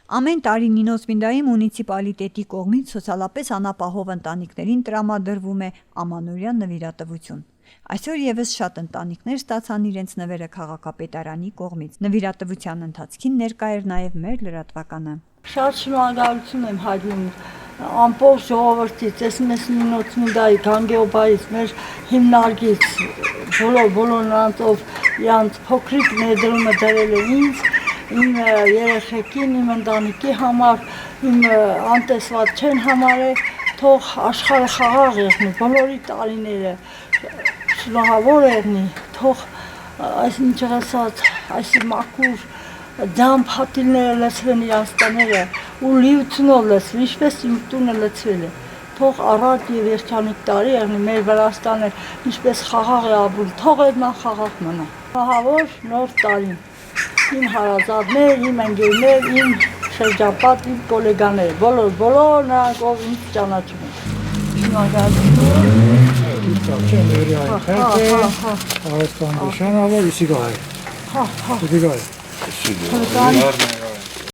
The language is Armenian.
Ամեն տարի Նինոսմինդայի մունիցիպալիտետի կողմից սոցիալապես անապահով ընտանիքներին տրամադրվում է ամանորյա նվիրատվություն։ Այսօր եւս շատ ընտանիքներ ստացան իրենց նվերը քաղաքապետարանի կողմից։ Նվիրատվության ընթացքին ներկա էր նաեւ մեր լրատվականը։ Շատ շնորհակալություն եմ հայտնում ամբողջ ժողովրդից, ես Նինոսմինդայի Գանգեոբայից, մեր հիմնարկից, բոլոր նրանց, ով իրանց փոքրիկ ներդրումը դրել է ինձ, իմ երեխեքին, իմ ընտանիքի համար, իմ անտեսված չեն համարել, թող աշխարհը խաղաղ եղնի, բոլորի տարիները շնորհավոր եղնի, թող այսինչ ասած, այս մաքուր ձամ փաթիլները լցվեն իրանց տները ու լիությունով լցվի, ինչպես իմ տունը լցվել է, թող առատ եւ երջանիկ տարի եղնի, մեր Վրաստանը ինչպես խաղաղ է ապրում, թող այդքան խաղաղ մնա։ Շնորհավոր նոր տարին։ Իմ հարազատներ, իմ ընկերներ, իմ շրջապատ, իմ գոլեգաներ, բոլոր նրանք, ով ինձ ճանաչում են։ Շնորհակալություն։